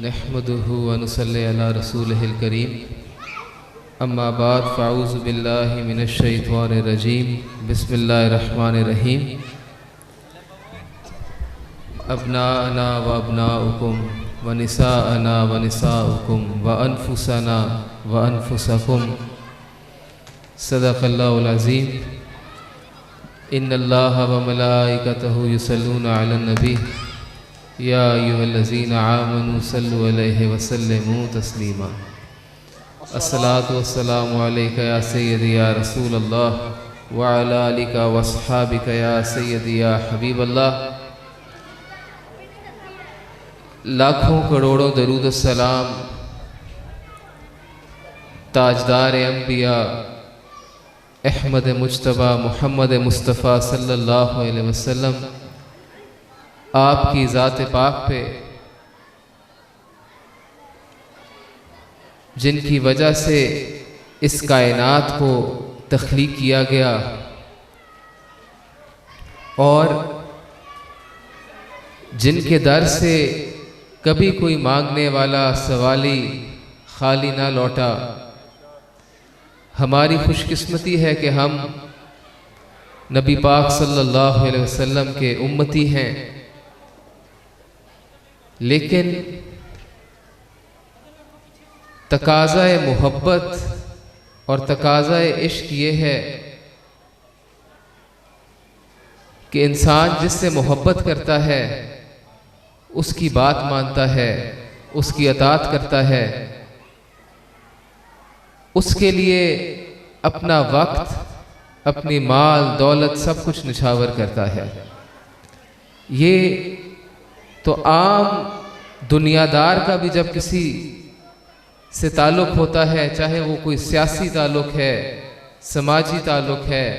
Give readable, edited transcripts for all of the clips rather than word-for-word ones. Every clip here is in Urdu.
نحمده ونصلي على رسوله الكريم اما بعد فاعوذ باللہ من الشیطان الرجیم بسم اللہ الرحمن الرحیم ابناءنا وابناؤکم ونساءنا ونساؤکم وانفسنا وانفسکم صدق اللہ العظیم ان اللہ وملائکتہ یصلون علی النبی یا ایھا الذین آمنوا صلوا علیہ وسلموا تسلیما الصلاۃ والسلام علیک یا سیدی یا رسول اللہ وعلی آلک واصحابک یا سیدی یا حبیب اللہ۔ لاکھوں کروڑوں درود السلام تاجدار انبیاء احمد مجتبیٰ محمد مصطفیٰ صلی اللہ علیہ وسلم آپ کی ذات پاک پہ، جن کی وجہ سے اس کائنات کو تخلیق کیا گیا اور جن کے در سے کبھی کوئی مانگنے والا سوالی خالی نہ لوٹا۔ ہماری خوش قسمتی ہے کہ ہم نبی پاک صلی اللہ علیہ وسلم کے امتی ہیں، لیکن تقاضۂ محبت اور تقاضۂ عشق یہ ہے کہ انسان جس سے محبت کرتا ہے اس کی بات مانتا ہے، اس کی اطاعت کرتا ہے، اس کے لیے اپنا وقت، اپنی مال دولت سب کچھ نچھاور کرتا ہے۔ یہ تو عام دنیا دار کا بھی جب کسی سے تعلق ہوتا ہے، چاہے وہ کوئی سیاسی تعلق ہے، سماجی تعلق ہے،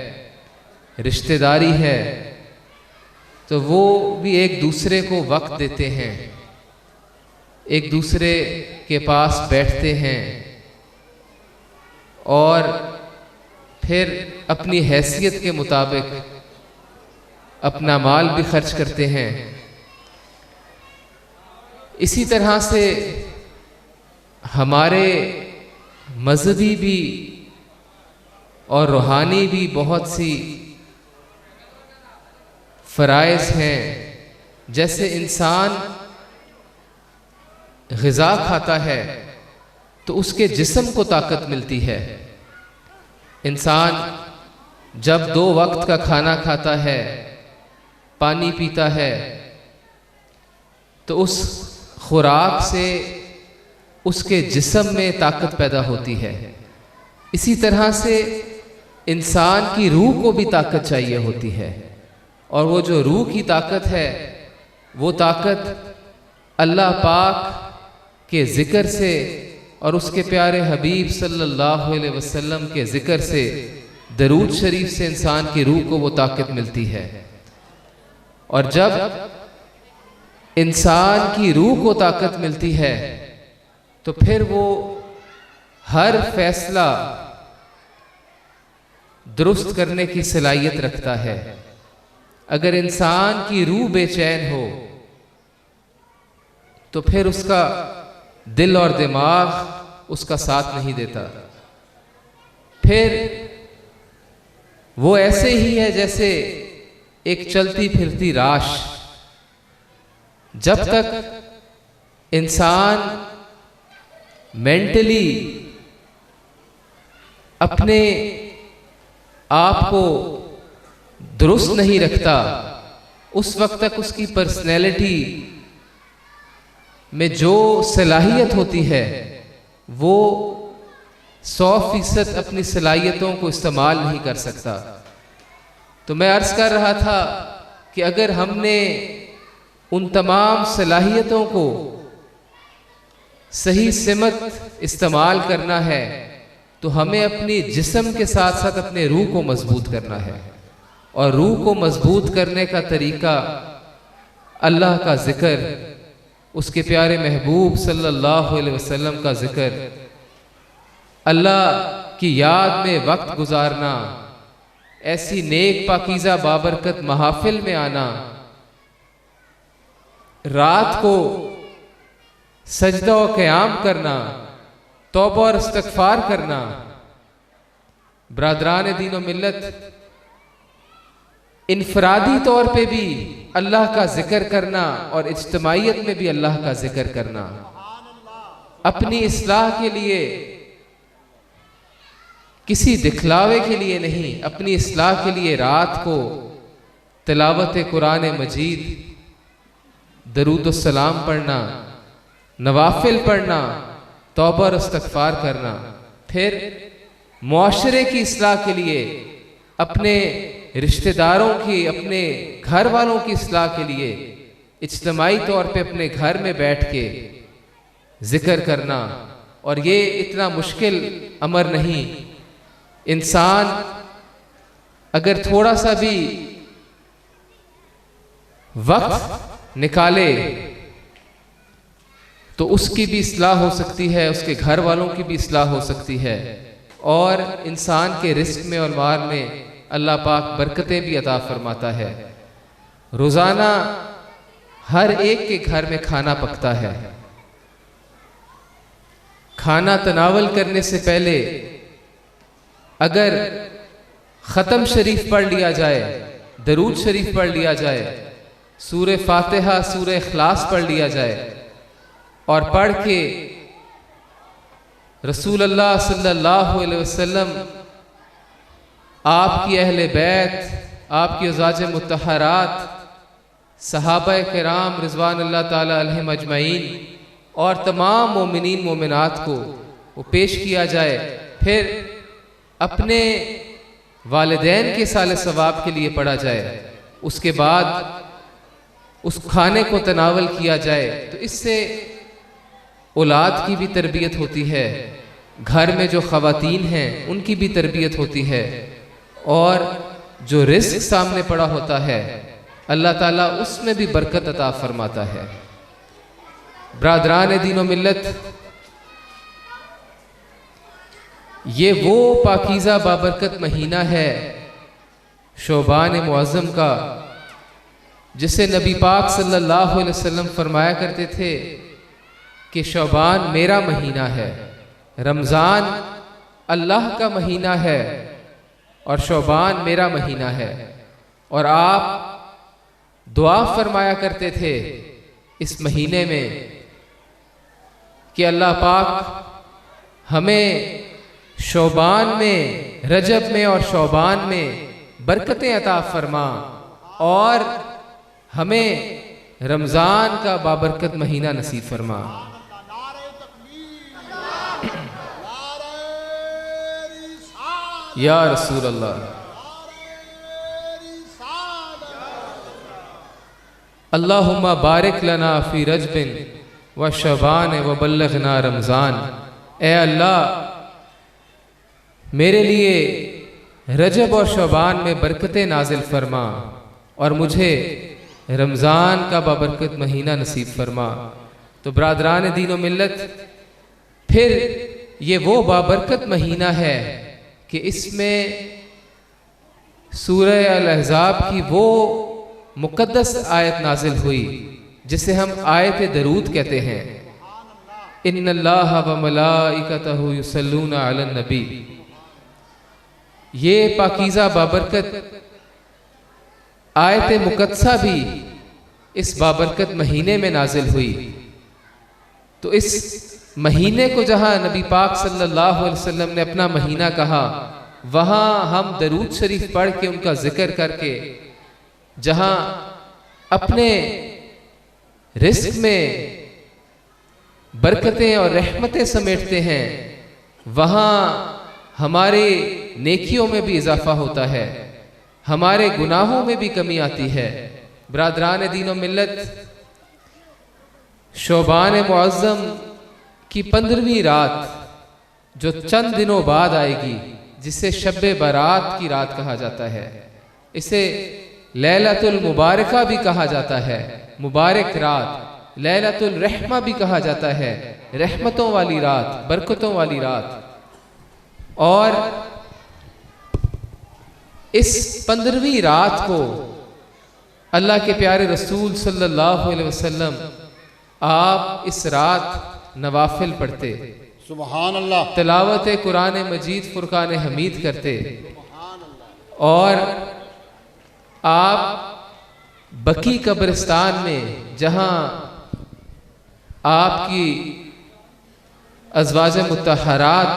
رشتہ داری ہے، تو وہ بھی ایک دوسرے کو وقت دیتے ہیں، ایک دوسرے کے پاس بیٹھتے ہیں اور پھر اپنی حیثیت کے مطابق اپنا مال بھی خرچ کرتے ہیں۔ اسی طرح سے ہمارے مذہبی بھی اور روحانی بھی بہت سی فرائض ہیں۔ جیسے انسان غذا کھاتا ہے تو اس کے جسم کو طاقت ملتی ہے۔ انسان جب 2 وقت کا کھانا کھاتا ہے، پانی پیتا ہے، تو اس خوراک سے اس کے جسم میں طاقت پیدا ہوتی ہے۔ اسی طرح سے انسان کی روح کو بھی طاقت چاہیے ہوتی ہے، اور وہ جو روح کی طاقت ہے وہ طاقت اللہ پاک کے ذکر سے اور اس کے پیارے حبیب صلی اللہ علیہ وسلم کے ذکر سے، درود شریف سے انسان کی روح کو وہ طاقت ملتی ہے۔ اور جب انسان کی روح کو طاقت ملتی ہے تو پھر وہ ہر فیصلہ درست کرنے کی صلاحیت رکھتا ہے۔ اگر انسان کی روح بے چین ہو تو پھر اس کا دل اور دماغ اس کا ساتھ نہیں دیتا، پھر وہ ایسے ہی ہے جیسے ایک چلتی پھرتی راش۔ جب تک انسان مینٹلی اپنے آپ کو درست نہیں رکھتا، اس وقت تک اس کی پرسنالٹی میں جو صلاحیت ہوتی ہے وہ 100% اپنی صلاحیتوں کو استعمال نہیں کر سکتا۔ تو میں عرض کر رہا تھا کہ اگر ہم نے ان تمام صلاحیتوں کو صحیح سمت استعمال کرنا ہے تو ہمیں اپنی جسم کے ساتھ ساتھ اپنے روح کو مضبوط کرنا ہے، اور روح کو مضبوط کرنے کا طریقہ اللہ کا ذکر، اس کے پیارے محبوب صلی اللہ علیہ وسلم کا ذکر، اللہ کی یاد میں وقت گزارنا، ایسی نیک پاکیزہ بابرکت محافل میں آنا، رات کو سجدہ و قیام کرنا، توبہ اور استغفار کرنا۔ برادران دین و ملت، انفرادی طور پہ بھی اللہ کا ذکر کرنا اور اجتماعیت میں بھی اللہ کا ذکر کرنا، اپنی اصلاح کے لیے، کسی دکھلاوے کے لیے نہیں، اپنی اصلاح کے لیے رات کو تلاوت قرآن مجید، درود السلام پڑھنا، نوافل پڑھنا، توبہ اور استغفار کرنا۔ پھر معاشرے کی اصلاح کے لیے، اپنے رشتہ داروں کی، اپنے گھر والوں کی اصلاح کے لیے اجتماعی طور پہ اپنے گھر میں بیٹھ کے ذکر کرنا۔ اور یہ اتنا مشکل امر نہیں، انسان اگر تھوڑا سا بھی وقت نکالے تو اس کی بھی اصلاح ہو سکتی ہے، اس کے گھر والوں کی بھی اصلاح ہو سکتی ہے، اور انسان کے رزق میں اور مال میں اللہ پاک برکتیں بھی عطا فرماتا ہے۔ روزانہ ہر ایک کے گھر میں کھانا پکتا ہے، کھانا تناول کرنے سے پہلے اگر ختم شریف پڑھ لیا جائے، درود شریف پڑھ لیا جائے، سورہ فاتحہ، سورہ اخلاص پڑھ لیا جائے، اور پڑھ کے رسول اللہ صلی اللہ علیہ وسلم، آپ کی اہل بیت، آپ کی ازواج مطہرات، صحابہ کرام رضوان اللہ تعالی علیہم اجمعین، اور تمام مومنین مومنات کو وہ پیش کیا جائے، پھر اپنے والدین کے صالح ثواب کے لیے پڑھا جائے، اس کے بعد اس کھانے کو تناول کیا جائے، تو اس سے اولاد کی بھی تربیت ہوتی ہے، گھر میں جو خواتین ہیں ان کی بھی تربیت ہوتی ہے، اور جو رزق سامنے پڑا ہوتا ہے اللہ تعالیٰ اس میں بھی برکت عطا فرماتا ہے۔ برادران دین و ملت، یہ وہ پاکیزہ بابرکت مہینہ ہے شعبان معظم کا، جسے نبی پاک صلی اللہ علیہ وسلم فرمایا کرتے تھے کہ شعبان میرا مہینہ ہے، رمضان اللہ کا مہینہ ہے اور شعبان میرا مہینہ ہے۔ اور آپ دعا فرمایا کرتے تھے اس مہینے میں کہ اللہ پاک ہمیں شعبان میں، رجب میں اور شعبان میں برکتیں عطا فرما، اور ہمیں رمضان کا بابرکت مہینہ نصیب فرما۔ یا رسول اللہ، اللہم بارک لنا فی رجب و شعبان و بلغنا رمضان۔ اے اللہ، میرے لیے رجب اور شعبان میں برکتیں نازل فرما، اور مجھے رمضان کا بابرکت مہینہ نصیب فرما۔ تو برادران دین و ملت، پھر یہ وہ بابرکت مہینہ ہے کہ اس میں سورہ الاحزاب کی وہ مقدس آیت نازل ہوئی جسے ہم آیت درود کہتے ہیں، ان اللہ و ملائکتہ یصلون علی النبی۔ یہ پاکیزہ بابرکت آیت مقدسہ بھی اس بابرکت مہینے میں نازل ہوئی۔ تو اس مہینے کو جہاں نبی پاک صلی اللہ علیہ وسلم نے اپنا مہینہ کہا، وہاں ہم درود شریف پڑھ کے ان کا ذکر کر کے، جہاں اپنے رزق میں برکتیں اور رحمتیں سمیٹتے ہیں، وہاں ہمارے نیکیوں میں بھی اضافہ ہوتا ہے، ہمارے گناہوں میں بھی کمی آتی ہے۔ برادران دین و ملت، شعبان معظم کی 15ویں رات جو چند دنوں بعد آئے گی، جسے شب برات کی رات کہا جاتا ہے، اسے لیلۃ المبارکہ بھی کہا جاتا ہے، مبارک رات، لیلۃ الرحمہ بھی کہا جاتا ہے، رحمتوں والی رات، برکتوں والی رات۔ اور اس 15ویں رات کو اللہ کے پیارے رسول صلی اللہ علیہ وسلم آپ اس رات نوافل پڑھتے، سبحان اللہ، تلاوت قرآن مجید فرقان حمید کرتے، اور آپ بقی قبرستان میں جہاں آپ کی ازواج مطہرات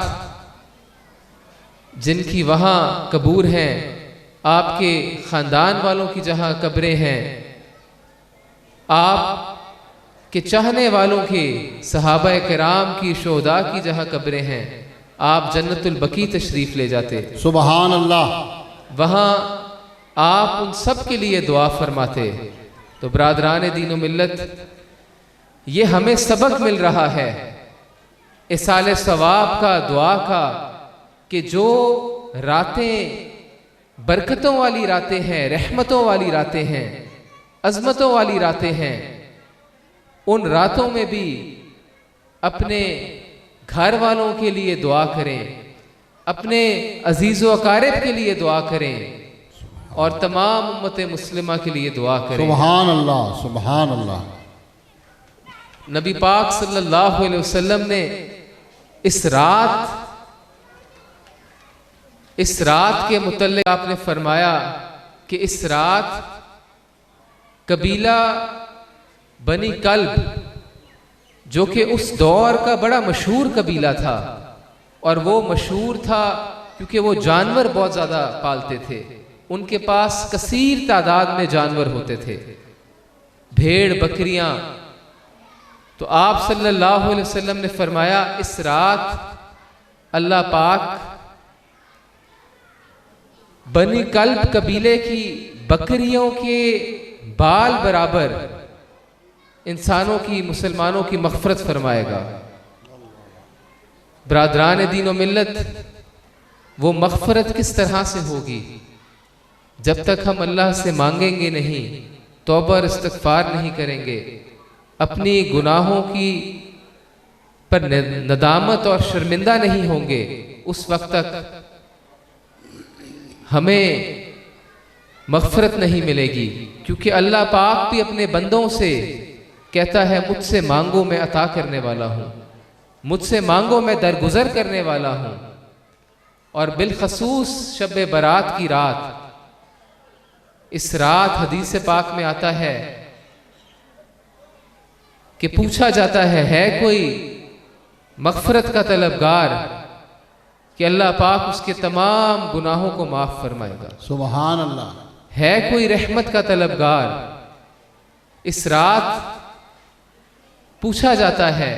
جن کی وہاں قبور ہیں، آپ کے خاندان والوں کی جہاں قبریں ہیں، آپ کے چاہنے والوں کی، صحابہ کرام کی، شہداء کی جہاں قبریں ہیں، آپ جنت البقیع تشریف لے جاتے، سبحان اللہ، وہاں آپ ان سب کے لیے دعا فرماتے۔ تو برادران دین و ملت، یہ ہمیں سبق مل رہا ہے اصال ثواب کا، دعا کا، کہ جو راتیں برکتوں والی راتیں ہیں، رحمتوں والی راتیں ہیں، عظمتوں والی راتیں ہیں، ان راتوں میں بھی اپنے گھر والوں کے لیے دعا کریں، اپنے عزیز و اقارب کے لیے دعا کریں، اور تمام امت مسلمہ کے لیے دعا کریں۔ سبحان اللہ، سبحان اللہ۔ نبی پاک صلی اللہ علیہ وسلم نے اس رات کے متعلق آپ نے فرمایا کہ اس رات قبیلہ بنی کلب، جو کہ اس دور کا بڑا مشہور قبیلہ تھا، اور وہ مشہور تھا کیونکہ وہ جانور بہت زیادہ پالتے تھے، ان کے پاس کثیر تعداد میں جانور ہوتے تھے، بھیڑ، بکریاں۔ تو آپ صلی اللہ علیہ وسلم نے فرمایا اس رات اللہ پاک بنی کلب قبیلے کی بکریوں کے بال برابر انسانوں کی، مسلمانوں کی مغفرت فرمائے گا۔ برادران دین و ملت، وہ مغفرت کس طرح سے ہوگی؟ جب تک ہم اللہ سے مانگیں گے نہیں، توبہ اور استغفار نہیں کریں گے، اپنی گناہوں کی پر ندامت اور شرمندہ نہیں ہوں گے، اس وقت تک ہمیں مغفرت نہیں ملے گی، کیونکہ اللہ پاک بھی اپنے بندوں سے کہتا ہے مجھ سے مانگو میں عطا کرنے والا ہوں، مجھ سے مانگو میں درگزر کرنے والا ہوں۔ اور بالخصوص شب برات کی رات، اس رات حدیث پاک میں آتا ہے کہ پوچھا جاتا ہے کوئی مغفرت کا طلبگار، کہ اللہ پاک اس کے تمام گناہوں کو معاف فرمائے گا۔ سبحان اللہ۔ ہے کوئی رحمت کا طلبگار؟ اس رات پوچھا جاتا ہے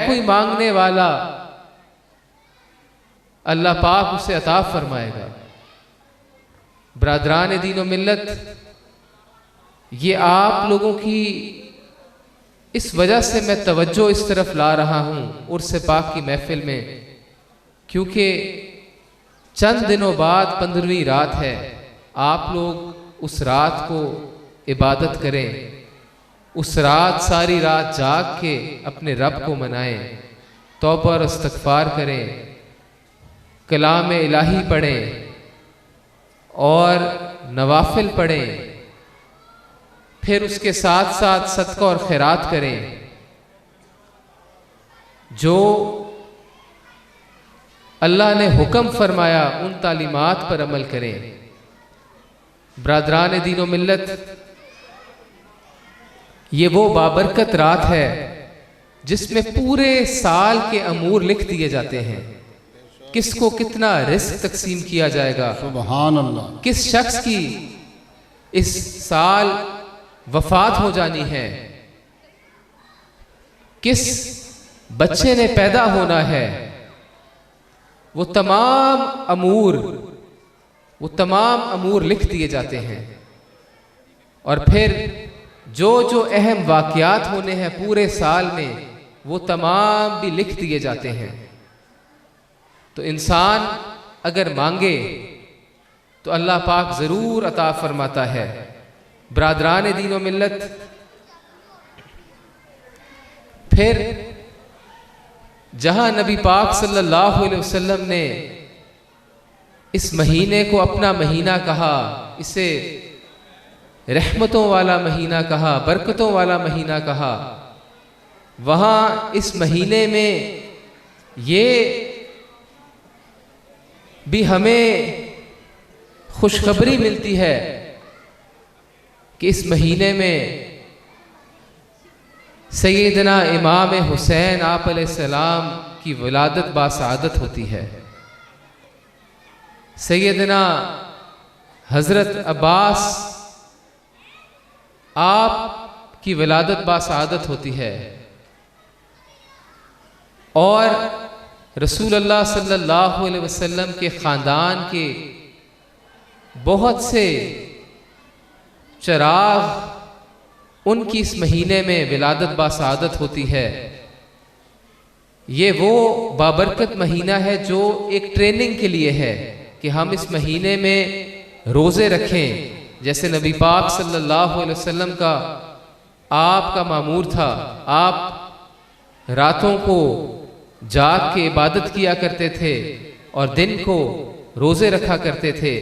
کوئی مانگنے والا؟ اللہ پاک اسے عطا فرمائے گا۔ برادران دین و ملت، یہ آپ لوگوں کی اس وجہ سے میں توجہ اس طرف لا رہا ہوں عرس پاک کی محفل میں، کیونکہ چند دنوں بعد 15ویں رات ہے، آپ لوگ اس رات کو عبادت کریں، اس رات ساری رات جاگ کے اپنے رب کو منائیں، توبہ اور استغفار کریں، کلام الہی پڑھیں اور نوافل پڑھیں، پھر اس کے ساتھ ساتھ صدقہ اور خیرات کریں۔ جو اللہ نے حکم فرمایا ان تعلیمات پر عمل کریں۔ برادران دین و ملت، یہ وہ بابرکت رات ہے جس میں پورے سال کے امور لکھ دیے جاتے ہیں، کس کو کتنا رزق تقسیم کیا جائے گا، سبحان اللہ، کس شخص کی اس سال وفات ہو جانی ہے، کس بچے نے پیدا ہونا ہے، وہ تمام امور لکھ دیے جاتے ہیں۔ اور پھر جو اہم واقعات ہونے ہیں پورے سال میں، وہ تمام بھی لکھ دیے جاتے ہیں۔ تو انسان اگر مانگے تو اللہ پاک ضرور عطا فرماتا ہے۔ برادران دین و ملت، پھر جہاں نبی پاک صلی اللہ علیہ وسلم نے اس مہینے کو اپنا مہینہ کہا، اسے رحمتوں والا مہینہ کہا، برکتوں والا مہینہ کہا، وہاں اس مہینے میں یہ بھی ہمیں خوشخبری ملتی ہے کہ اس مہینے میں سیدنا امام حسین آپ علیہ السلام کی ولادت باسعادت ہوتی ہے، سیدنا حضرت عباس آپ کی ولادت باسعادت ہوتی ہے، اور رسول اللہ صلی اللہ علیہ وسلم کے خاندان کے بہت سے چراغ ان کی اس مہینے میں ولادت باسعادت ہوتی ہے۔ یہ وہ بابرکت مہینہ ہے جو ایک ٹریننگ کے لیے ہے کہ ہم اس مہینے میں روزے رکھیں، جیسے نبی پاک صلی اللہ علیہ وسلم کا آپ کا معمور تھا، آپ راتوں کو جاگ کے عبادت کیا کرتے تھے اور دن کو روزے رکھا کرتے تھے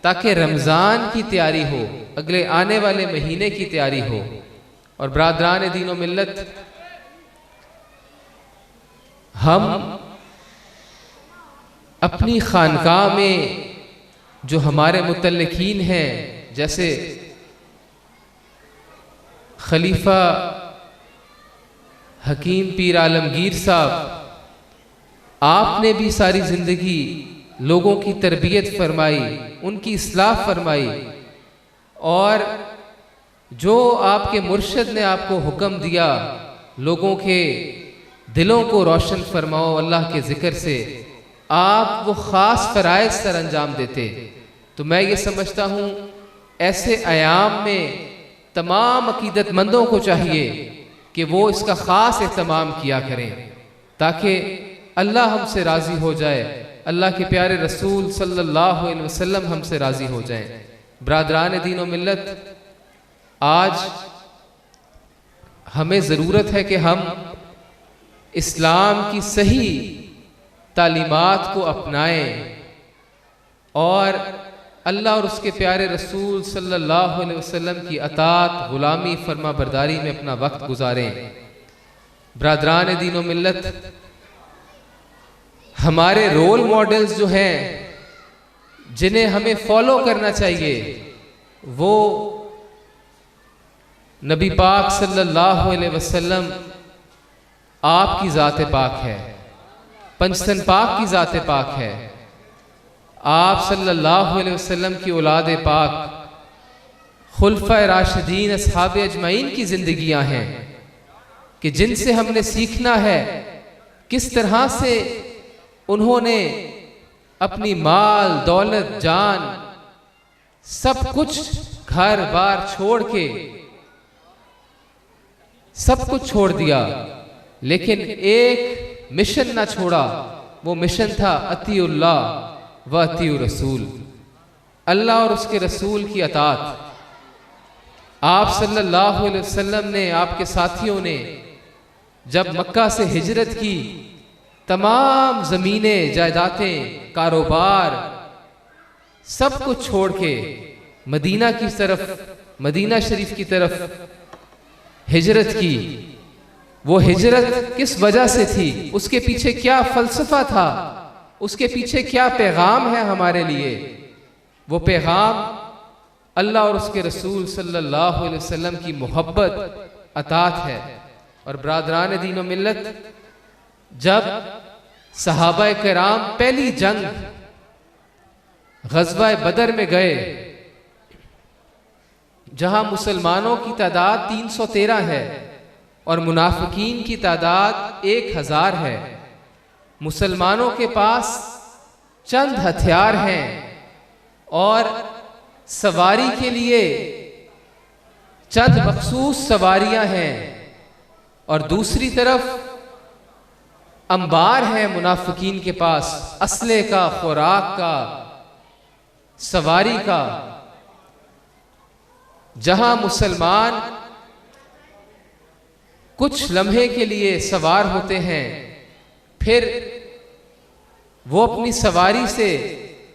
تاکہ رمضان کی تیاری ہو، اگلے آنے والے مہینے کی تیاری ہو۔ اور برادران دین و ملت، ہم اپنی خانقاہ میں جو ہمارے متعلقین ہیں، جیسے خلیفہ حکیم پیر عالمگیر صاحب، آپ نے بھی ساری زندگی لوگوں کی تربیت فرمائی، ان کی اصلاح فرمائی، اور جو آپ کے مرشد نے آپ کو حکم دیا لوگوں کے دلوں کو روشن فرماؤ اللہ کے ذکر سے، آپ وہ خاص فرائض سر انجام دیتے۔ تو میں یہ سمجھتا ہوں ایسے ایام میں تمام عقیدت مندوں کو چاہیے کہ وہ اس کا خاص اہتمام کیا کریں تاکہ اللہ ہم سے راضی ہو جائے، اللہ کے پیارے رسول صلی اللہ علیہ وسلم ہم سے راضی ہو جائیں۔ برادران دین و ملت، آج ہمیں ضرورت ہے کہ ہم اسلام کی صحیح تعلیمات کو اپنائیں اور اللہ اور اس کے پیارے رسول صلی اللہ علیہ وسلم کی اطاعت، غلامی، فرما برداری میں اپنا وقت گزاریں۔ برادران دین و ملت، ہمارے رول ماڈلز جو ہیں جنہیں ہمیں فالو کرنا چاہیے وہ نبی پاک صلی اللہ علیہ وسلم آپ کی ذات پاک ہے، پنجتن پاک کی ذات پاک ہے، آپ صلی اللہ علیہ وسلم کی اولاد پاک خلفۂ راشدین اصحاب اجمعین کی زندگیاں ہیں کہ جن سے ہم نے سیکھنا ہے کس طرح سے انہوں نے اپنی مال، دولت، جان، سب کچھ گھر بار چھوڑ کے سب کچھ چھوڑ دیا، لیکن ایک مشن نہ چھوڑا، وہ مشن تھا اطیعوا اللہ و اطیعوا الرسول، اللہ اور اس کے رسول کی اطاعت۔ آپ صلی اللہ علیہ وسلم نے، آپ کے ساتھیوں نے جب مکہ سے ہجرت کی، تمام زمینیں، جائیدادیں، کاروبار سب کچھ چھوڑ کے مدینہ کی طرف، مدینہ شریف کی طرف ہجرت کی۔ وہ ہجرت کس وجہ سے تھی؟ اس کے پیچھے کیا فلسفہ تھا؟ اس کے پیچھے کیا پیغام ہے ہمارے لیے؟ وہ پیغام اللہ اور اس کے رسول صلی اللہ علیہ وسلم کی محبت، اطاعت ہے۔ اور برادران دین و ملت، جب صحابہ کرام پہلی جنگ غزوہ بدر میں گئے، جہاں مسلمانوں کی تعداد 313 ہے اور منافقین کی تعداد 1000 ہے، مسلمانوں کے پاس چند ہتھیار ہیں اور سواری کے لیے چند مخصوص سواریاں ہیں، اور دوسری طرف انبار ہیں منافقین کے پاس، اسلحے کا، خوراک کا، سواری کا۔ جہاں مسلمان کچھ لمحے کے لیے سوار ہوتے ہیں، پھر وہ اپنی سواری سے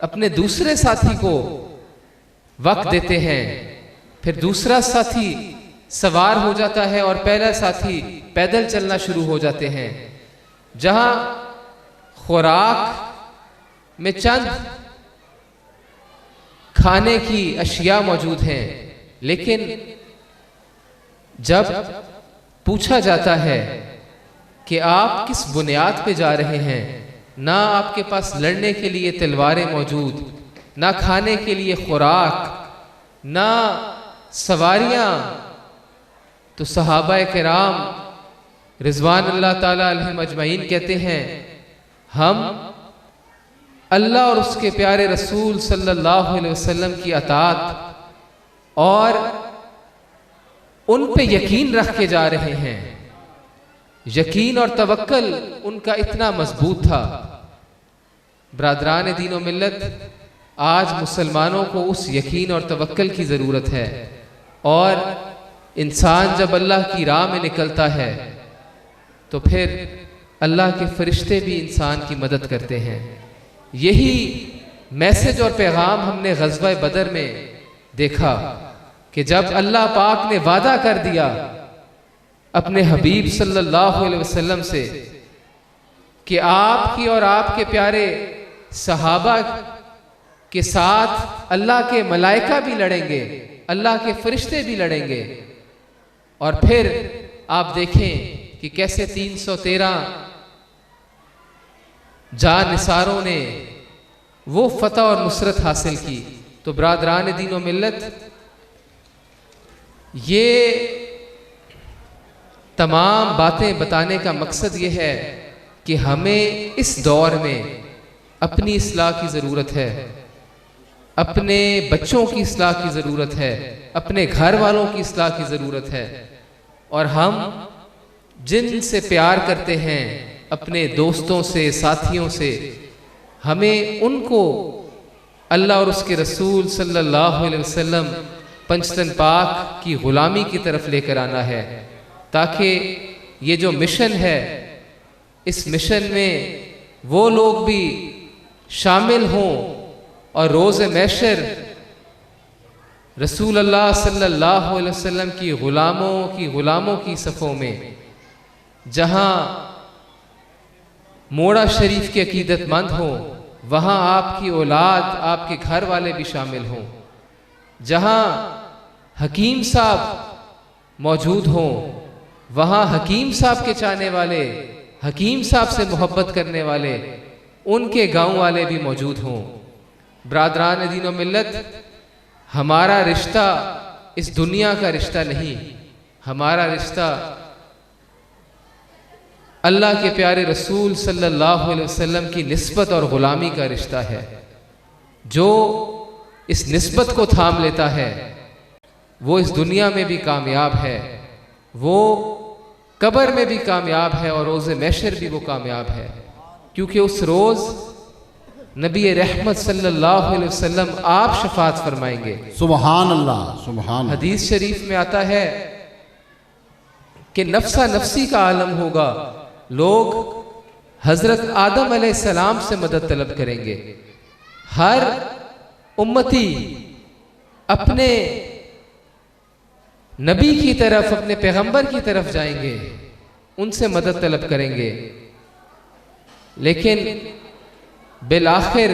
اپنے دوسرے ساتھی کو وقت دیتے ہیں، پھر دوسرا ساتھی سوار ہو جاتا ہے اور پہلا ساتھی پیدل چلنا شروع ہو جاتے ہیں. جہاں خوراک میں چند کھانے کی اشیاء موجود ہیں، لیکن جب پوچھا جاتا ہے کہ آپ کس بنیاد پہ جا رہے ہیں، نہ آپ کے پاس لڑنے کے لیے تلواریں موجود، نہ کھانے کے لیے خوراک، نہ سواریاں، تو صحابہ کرام رضوان اللہ تعالی علیہم اجمعین کہتے ہیں ہم اللہ اور اس کے پیارے رسول صلی اللہ علیہ وسلم کی اطاعت اور ان پہ یقین رکھ کے جا رہے ہیں. یقین اور توکل ان کا اتنا مضبوط تھا. برادران دین و ملت، آج مسلمانوں کو اس یقین اور توکل کی ضرورت ہے، اور انسان جب اللہ کی راہ میں نکلتا ہے تو پھر اللہ کے فرشتے بھی انسان کی مدد کرتے ہیں. یہی میسج اور پیغام ہم نے غزوہ بدر میں دیکھا کہ جب اللہ پاک نے وعدہ کر دیا اپنے حبیب صلی اللہ علیہ وسلم سے کہ آپ کی اور آپ کے پیارے صحابہ کے ساتھ اللہ کے ملائکہ بھی لڑیں گے، اللہ کے فرشتے بھی لڑیں گے، اور پھر آپ دیکھیں کہ کیسے 313 جاں نثاروں نے وہ فتح اور نصرت حاصل کی. تو برادران دین و ملت، یہ تمام باتیں بتانے کا مقصد یہ ہے کہ ہمیں اس دور میں اپنی اصلاح کی ضرورت ہے، اپنے بچوں کی اصلاح کی ضرورت ہے، اپنے گھر والوں کی اصلاح کی ضرورت ہے، اور ہم جن سے پیار کرتے ہیں، اپنے دوستوں سے، ساتھیوں سے، ہمیں ان کو اللہ اور اس کے رسول صلی اللہ علیہ وسلم پنجتن پاک کی غلامی کی طرف لے کر آنا ہے، تاکہ یہ جو مشن ہے، اس مشن میں وہ لوگ بھی شامل ہوں اور روز محشر رسول اللہ صلی اللہ علیہ وسلم کی غلاموں کی صفوں میں، جہاں موڑا شریف کے عقیدت مند ہوں، وہاں آپ کی اولاد، آپ کے گھر والے بھی شامل ہوں. جہاں حکیم صاحب موجود ہوں، وہاں حکیم صاحب کے چاہنے والے، حکیم صاحب سے محبت کرنے والے، ان کے گاؤں والے بھی موجود ہوں. برادران دین و ملت، ہمارا رشتہ اس دنیا کا رشتہ نہیں، ہمارا رشتہ اللہ کے پیارے رسول صلی اللہ علیہ وسلم کی نسبت اور غلامی کا رشتہ ہے. جو اس نسبت کو تھام لیتا ہے وہ اس دنیا میں بھی کامیاب ہے، وہ قبر میں بھی کامیاب ہے، اور روز محشر بھی وہ کامیاب ہے، کیونکہ اس روز نبی رحمت صلی اللہ علیہ وسلم آپ شفاعت فرمائیں گے. سبحان اللہ، سبحان اللہ. حدیث شریف میں آتا ہے کہ نفسا نفسی کا عالم ہوگا، لوگ حضرت آدم علیہ السلام سے مدد طلب کریں گے. ہر امتی اپنے نبی کی طرف، اپنے پیغمبر کی طرف جائیں گے، ان سے مدد طلب کریں گے، لیکن بالآخر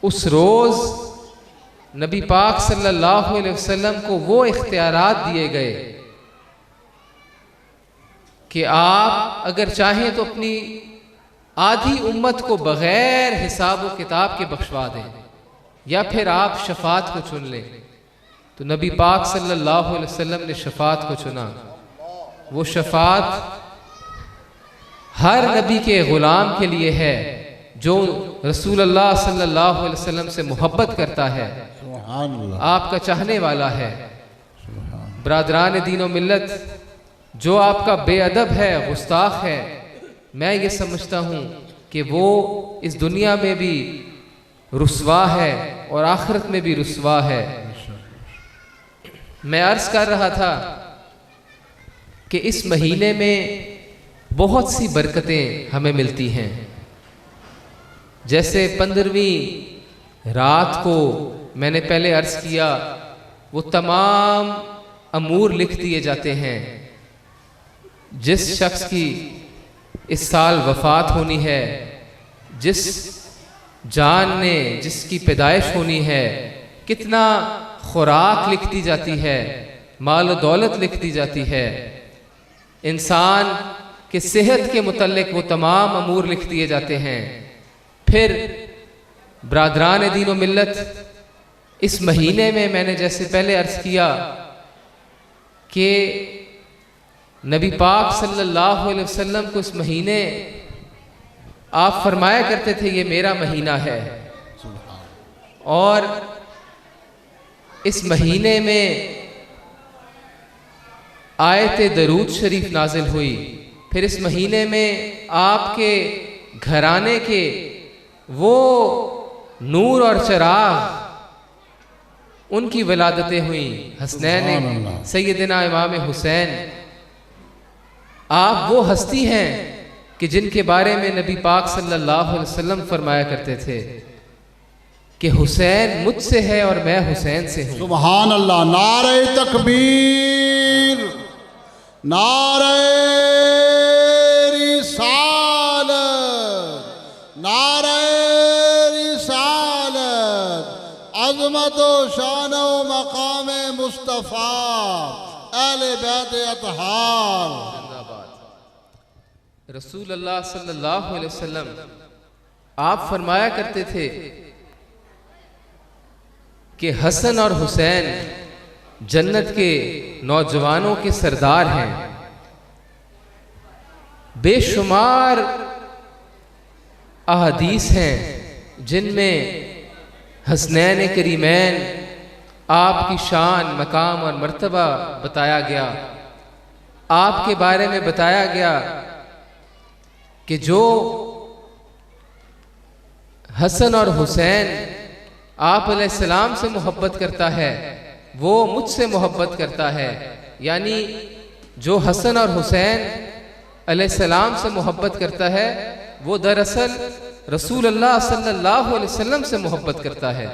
اس روز نبی پاک صلی اللہ علیہ وسلم کو وہ اختیارات دیے گئے کہ آپ اگر چاہیں تو اپنی آدھی امت کو بغیر حساب و کتاب کے بخشوا دیں، یا پھر آپ شفاعت کو چن لیں. تو نبی پاک صلی اللہ علیہ وسلم نے شفاعت کو چنا. وہ شفاعت ہر نبی کے غلام کے لیے ہے جو رسول اللہ صلی اللہ علیہ وسلم سے محبت کرتا ہے، سبحان اللہ. آپ کا چاہنے والا ہے. برادران دین و ملت، جو آپ کا بے ادب ہے، گستاخ ہے، میں یہ سمجھتا ہوں کہ وہ اس دنیا میں بھی رسوا ہے اور آخرت میں بھی رسوا ہے. میں عرض کر رہا تھا کہ اس مہینے میں بہت سی برکتیں ہمیں ملتی ہیں. جیسے 15ویں رات کو میں نے پہلے عرض کیا، وہ تمام امور لکھ دیے جاتے ہیں۔ جس شخص کی اس سال وفات ہونی ہے، جس جان نے جس کی پیدائش ہونی ہے، کتنا خوراک لکھ دی جاتی ہے، مال و دولت لکھ دی جاتی ہے، انسان کے صحت کے متعلق وہ تمام امور لکھ دیے جاتے ہیں۔ پھر برادران دین و ملت، اس مہینے میں میں نے جیسے پہلے عرض کیا کہ نبی پاک صلی اللہ علیہ وسلم کو اس مہینے آپ فرمایا کرتے تھے یہ میرا مہینہ ہے، اور اس مہینے میں آیت درود شریف نازل ہوئی۔ پھر اس مہینے میں آپ کے گھرانے کے وہ نور اور چراغ، ان کی ولادتیں ہوئیں، حسنین سیدنا امام حسین۔ آپ وہ ہستی ہیں کہ جن کے بارے میں نبی پاک صلی اللہ علیہ وسلم فرمایا کرتے تھے کہ حسین مجھ سے ہے اور میں حسین سے ہوں۔ سبحان اللہ، نعرہ تکبیر، نعرہ رسالت، نعرہ رسالت، عظمت و شان و مقام مصطفیٰ، اہل بیت اطہار۔ رسول اللہ صلی اللہ علیہ وسلم آپ فرمایا کرتے تھے کہ حسن اور حسین جنت کے نوجوانوں کے سردار ہیں۔ بے شمار احادیث ہیں جن میں حسنین کریمین آپ کی شان، مقام اور مرتبہ بتایا گیا۔ آپ کے بارے میں بتایا گیا کہ جو حسن اور حسین آپ علیہ السلام سے محبت کرتا ہے وہ مجھ سے محبت کرتا ہے، یعنی جو حسن اور حسین علیہ السلام سے محبت کرتا ہے وہ دراصل رسول اللہ صلی اللہ علیہ وسلم سے محبت کرتا ہے،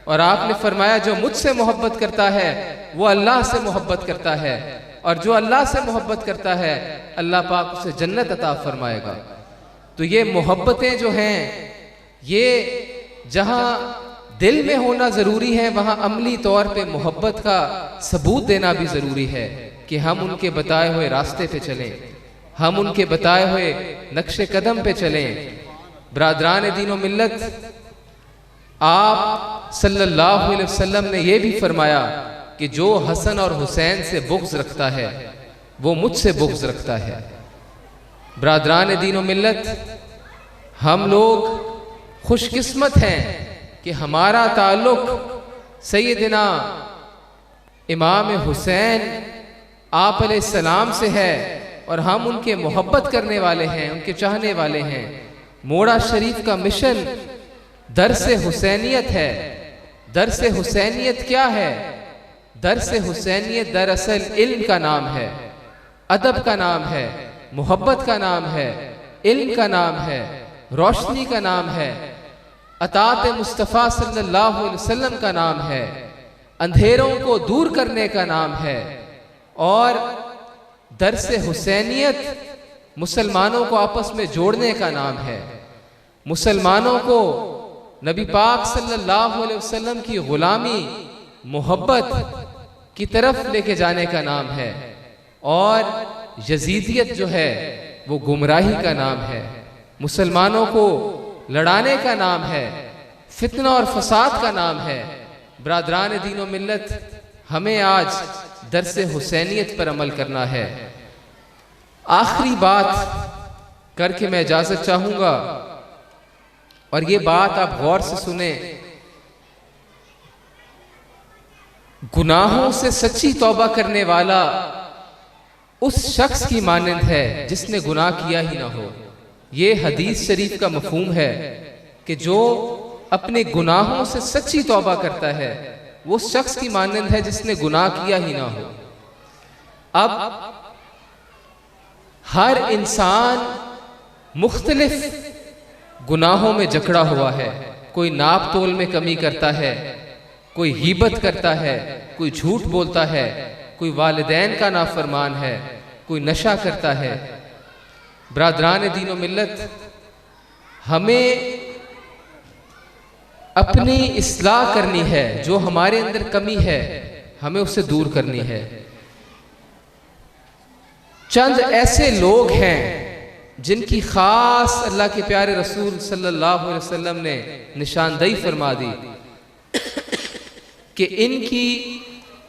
اور آپ نے فرمایا جو مجھ سے محبت کرتا ہے وہ اللہ سے محبت کرتا ہے، اور جو اللہ سے محبت کرتا ہے اللہ پاک اسے جنت عطا فرمائے گا۔ تو یہ محبتیں جو ہیں یہ جہاں دل میں ہونا ضروری ہے وہاں عملی طور پہ محبت کا ثبوت دینا بھی ضروری ہے کہ ہم ان کے بتائے ہوئے راستے پہ چلیں، ہم ان کے بتائے ہوئے نقش قدم پہ چلیں۔ برادران دین و ملت، آپ صلی اللہ علیہ وسلم نے یہ بھی فرمایا کہ جو حسن اور حسین سے بغض رکھتا ہے وہ مجھ سے بغض رکھتا ہے۔ برادران دین و ملت، ہم لوگ خوش قسمت ہیں کہ ہمارا تعلق سیدنا امام حسین آپ علیہ السلام سے ہے، اور ہم ان کے محبت کرنے والے ہیں، ان کے چاہنے والے ہیں۔ موڑا شریف کا مشن درس حسینیت ہے۔ درس حسینیت کیا ہے؟ درس حسینیت دراصل علم کا نام ہے، ادب کا نام ہے، محبت کا نام ہے، علم کا نام ہے، روشنی کا نام ہے، اطاعت مصطفیٰ صلی اللہ علیہ وسلم کا نام ہے، اندھیروں کو دور کرنے کا نام ہے، اور درس حسینیت مسلمانوں کو آپس میں جوڑنے کا نام ہے، مسلمانوں کو نبی پاک صلی اللہ علیہ وسلم کی غلامی، محبت کی طرف لے کے جانے کا نام ہے، اور یزیدیت جو ہے وہ گمراہی کا نام ہے، مسلمانوں کو لڑانے کا نام ہے، فتنہ اور فساد کا نام ہے۔ برادران دین و ملت، ہمیں آج درس حسینیت پر عمل کرنا ہے۔ آخری بات کر کے میں اجازت چاہوں گا، اور یہ بات آپ غور سے سنیں۔ گناہوں سے سچی توبہ کرنے والا اس شخص کی مانند ہے جس نے گناہ کیا ہی نہ ہو۔ یہ حدیث شریف کا مفہوم ہے کہ جو اپنے گناہوں سے سچی توبہ کرتا ہے وہ شخص کی مانند ہے جس نے گناہ کیا ہی نہ ہو۔ اب ہر انسان مختلف گناہوں میں جکڑا ہوا ہے، کوئی ناپ تول میں کمی کرتا ہے، کوئی غیبت کرتا ہے، کوئی جھوٹ بولتا ہے، کوئی والدین کا نافرمان ہے، کوئی نشہ کرتا ہے۔ برادران دین و ملت، ہمیں اپنی اصلاح کرنی ہے، جو ہمارے اندر کمی ہے ہمیں اسے دور کرنی ہے۔ چند ایسے لوگ ہیں جن کی خاص اللہ کے پیارے رسول صلی اللہ علیہ وسلم نے نشاندہی فرما دی کہ ان کی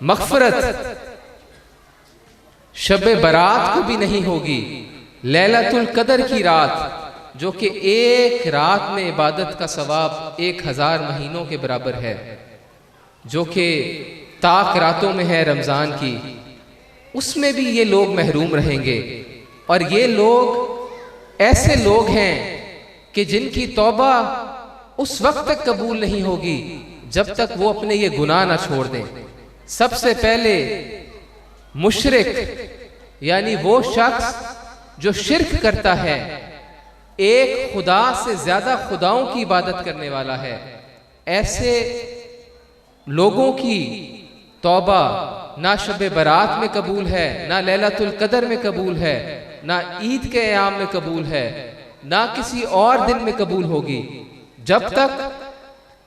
مغفرت شب برات کو بھی نہیں ہوگی، لیلۃ القدر کی رات، جو کہ ایک رات میں عبادت کا ثواب 1000 مہینوں کے برابر ہے، جو کہ طاق راتوں میں ہے رمضان کی، اس میں بھی یہ لوگ محروم رہیں گے۔ اور یہ لوگ ایسے لوگ ہیں کہ جن کی توبہ اس وقت تک قبول نہیں ہوگی جب تک وہ اپنے یہ گناہ نہ چھوڑ دیں۔ سب سے پہلے مشرک، یعنی وہ شخص جو شرک کرتا ہے، ایک خدا سے زیادہ خداؤں کی عبادت کرنے والا ہے، ایسے لوگوں کی توبہ نہ شب برات میں قبول ہے، نہ لیلۃ القدر میں قبول ہے، نہ عید کے ایام میں قبول ہے، نہ کسی اور دن میں قبول ہوگی، جب تک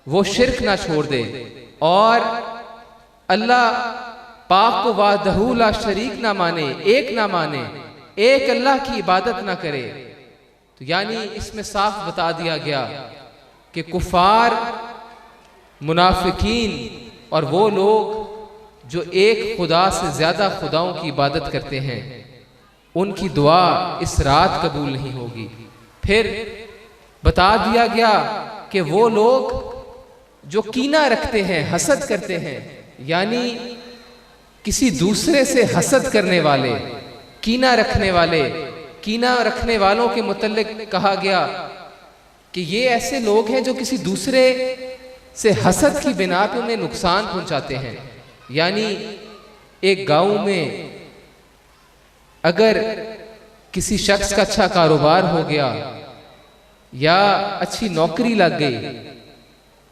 وہ شرک نہ چھوڑ دے اور اللہ پاک کو وحدہ لا شریک نہ مانے، ایک نہ مانے، ایک اللہ کی عبادت نہ کرے۔ تو یعنی اس میں صاف بتا دیا گیا کہ کفار، منافقین اور وہ لوگ جو ایک خدا سے زیادہ خداؤں کی عبادت کرتے ہیں، ان کی دعا اس رات قبول نہیں ہوگی۔ پھر بتا دیا گیا کہ وہ لوگ جو کینہ رکھتے ہیں، حسد کرتے ہیں، یعنی کسی دوسرے سے حسد کرنے والے، کینہ رکھنے والے، کینہ رکھنے والوں کے متعلق کہا گیا کہ یہ ایسے لوگ ہیں جو کسی دوسرے سے حسد کی بنا پہ انہیں نقصان پہنچاتے ہیں۔ یعنی ایک گاؤں میں اگر کسی شخص کا اچھا کاروبار ہو گیا یا اچھی نوکری لگ گئی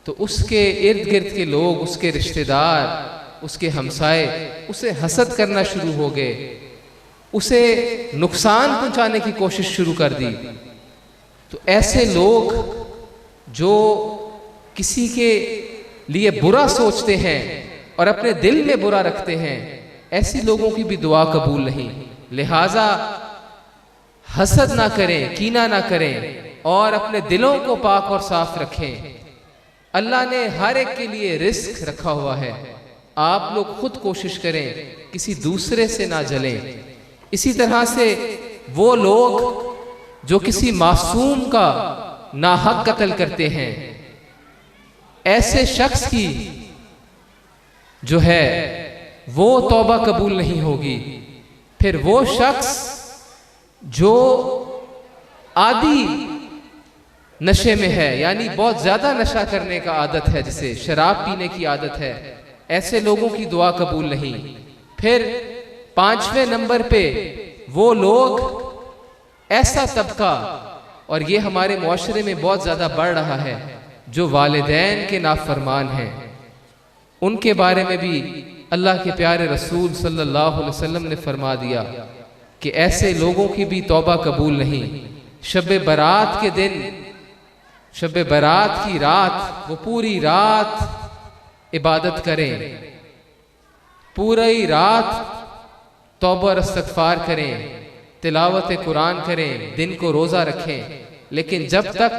تو اس کے ارد گرد کے لوگ، اس کے رشتہ دار، اس کے ہمسائے اسے حسد کرنا شروع ہو گئے، اسے نقصان پہنچانے کی کوشش شروع کر دی۔ تو ایسے لوگ جو کسی کے لیے برا سوچتے ہیں اور اپنے دل میں برا رکھتے ہیں، ایسی لوگوں کی بھی دعا قبول نہیں۔ لہٰذا حسد نہ کریں، کینہ نہ کریں اور اپنے دلوں کو پاک اور صاف رکھیں۔ اللہ نے ہر ایک کے لیے رزق رکھا ہوا ہے، آپ لوگ خود کوشش کریں کسی دوسرے سے نہ جلیں۔ اسی طرح سے وہ لوگ جو کسی معصوم کا ناحق قتل کرتے ہیں، ایسے شخص کی جو ہے وہ توبہ قبول نہیں ہوگی۔ پھر وہ شخص جو عادی نشے میں ہے، یعنی بہت زیادہ نشہ کرنے کا عادت ہے، جسے شراب پینے کی عادت ہے، ایسے لوگوں کی دعا قبول نہیں۔ پھر 5ویں نمبر پہ وہ لوگ، ایسا طبقہ، اور یہ ہمارے معاشرے میں بہت زیادہ بڑھ رہا ہے، جو والدین کے نافرمان ہیں۔ ان کے بارے میں بھی اللہ کے پیارے رسول صلی اللہ علیہ وسلم نے فرما دیا کہ ایسے لوگوں کی بھی توبہ قبول نہیں۔ شب برات کے دن، شب برات کی رات، وہ پوری رات عبادت کریں، پوری رات توبہ اور استغفار کریں، تلاوت قرآن کریں، دن کو روزہ رکھیں، لیکن جب تک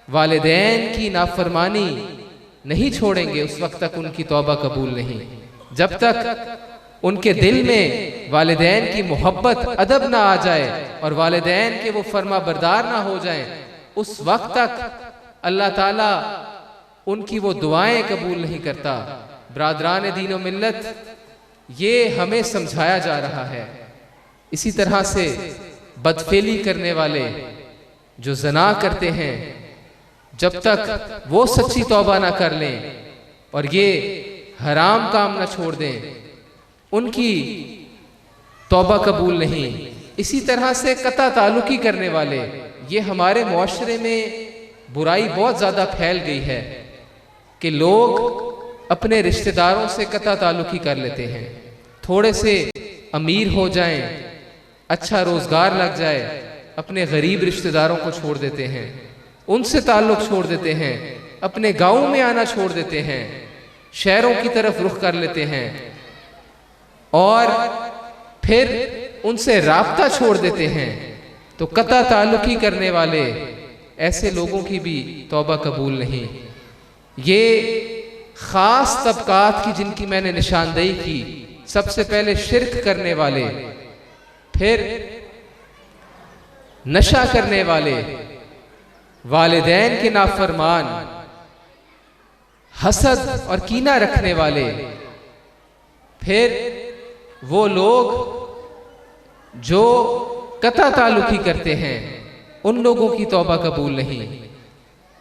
والدین کی نافرمانی نہیں چھوڑیں گے اس وقت تک ان کی توبہ قبول نہیں۔ جب تک ان کے دل میں والدین کی محبت، ادب نہ آ جائے اور والدین کے وہ فرما بردار نہ ہو جائیں، اس وقت تک اللہ تعالیٰ ان کی وہ دعائیں قبول نہیں کرتا۔ برادران دین و ملت، یہ ہمیں سمجھایا جا رہا ہے۔ اسی طرح سے بدفعلی کرنے والے جو زنا کرتے ہیں، جب تک وہ سچی توبہ نہ کر لیں اور یہ حرام کام نہ چھوڑ دیں، ان کی توبہ قبول نہیں۔ اسی طرح سے قطع تعلقی کرنے والے، یہ ہمارے معاشرے میں برائی بہت زیادہ پھیل گئی ہے کہ لوگ اپنے رشتہ داروں سے قطع تعلقی کر لیتے ہیں۔ تھوڑے سے امیر ہو جائیں، اچھا روزگار لگ جائے، اپنے غریب رشتہ داروں کو چھوڑ دیتے ہیں، ان سے تعلق چھوڑ دیتے ہیں، اپنے گاؤں میں آنا چھوڑ دیتے ہیں، شہروں کی طرف رخ کر لیتے ہیں، اور پھر ان سے رابطہ چھوڑ دیتے ہیں۔ تو قطع تعلقی کرنے والے ایسے لوگوں کی بھی توبہ قبول نہیں۔ یہ خاص طبقات کی جن کی میں نے نشاندہی کی، سب سے پہلے شرک کرنے والے، پھر نشہ کرنے والے، والدین کے نافرمان، حسد اور کینہ رکھنے والے، پھر وہ لوگ جو قطع تعلقی کرتے ہیں، ان لوگوں کی توبہ قبول نہیں۔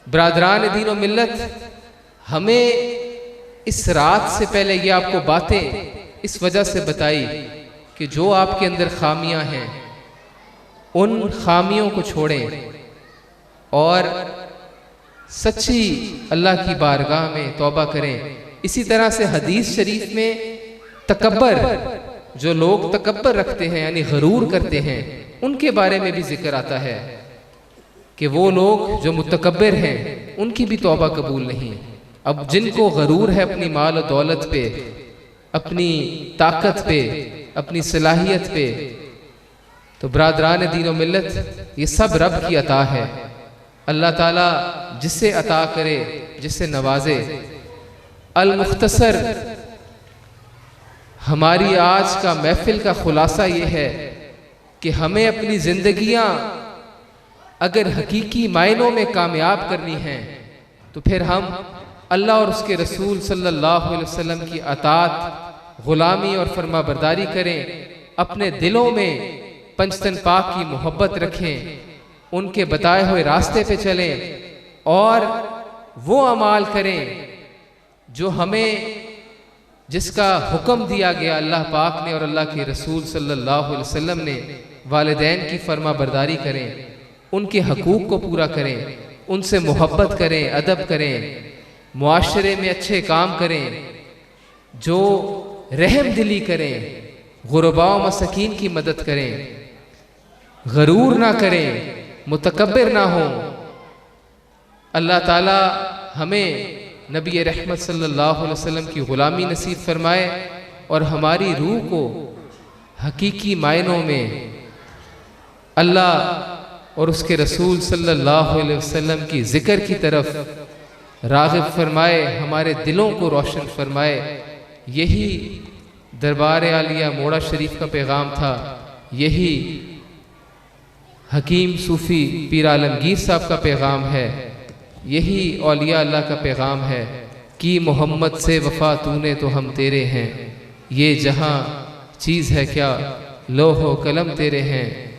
برادران دین و ملت، ہمیں اس رات سے پہلے یہ آپ کو باتیں اس وجہ سے بتائی کہ جو آپ کے اندر خامیاں ہیں ان خامیوں کو چھوڑیں اور سچی اللہ کی بارگاہ میں توبہ کریں۔ اسی طرح سے حدیث شریف میں تکبر، جو لوگ تکبر رکھتے ہیں یعنی غرور کرتے ہیں، ان کے بارے میں بھی ذکر آتا ہے کہ وہ لوگ جو متکبر ہیں ان کی بھی توبہ قبول نہیں۔ اب جن کو غرور ہے اپنی مال و دولت پہ، اپنی طاقت پہ، اپنی صلاحیت پہ، تو برادران دین و ملت یہ سب رب کی عطا ہے۔ اللہ تعالیٰ جسے عطا کرے، جسے نوازے۔ المختصر، ہماری آج کا محفل کا خلاصہ یہ ہے کہ ہمیں اپنی زندگیاں اگر حقیقی معنوں میں کامیاب کرنی ہیں تو پھر ہم اللہ اور اس کے رسول صلی اللہ علیہ وسلم کی اطاعت، غلامی اور فرما برداری کریں، اپنے دلوں میں پنجتن پاک کی محبت رکھیں، ان کے بتائے ہوئے راستے پہ چلیں، اور وہ اعمال کریں جو ہمیں، جس کا حکم دیا گیا اللہ پاک نے اور اللہ کے رسول صلی اللہ علیہ وسلم نے۔ والدین کی فرما برداری کریں، ان کے حقوق کو پورا کریں، ان سے محبت کریں، ادب کریں، معاشرے میں اچھے کام کریں، جو رحم دلی کریں، غرباء و مساکین کی مدد کریں، غرور نہ کریں، متکبر نہ ہوں۔ اللہ تعالی ہمیں نبی رحمت صلی اللہ علیہ وسلم کی غلامی نصیب فرمائے اور ہماری روح کو حقیقی معنوں میں اللہ اور اس کے رسول صلی اللہ علیہ وسلم کی ذکر کی طرف راغب فرمائے، ہمارے دلوں کو روشن فرمائے۔ یہی دربار عالیہ موڑا شریف کا پیغام تھا، یہی حکیم صوفی پیر عالمگیر صاحب کا پیغام ہے، یہی اولیاء اللہ کا پیغام ہے کہ محمد سے وفا تو نے تو ہم تیرے ہیں، یہ جہاں چیز ہے کیا لوح و قلم تیرے ہیں،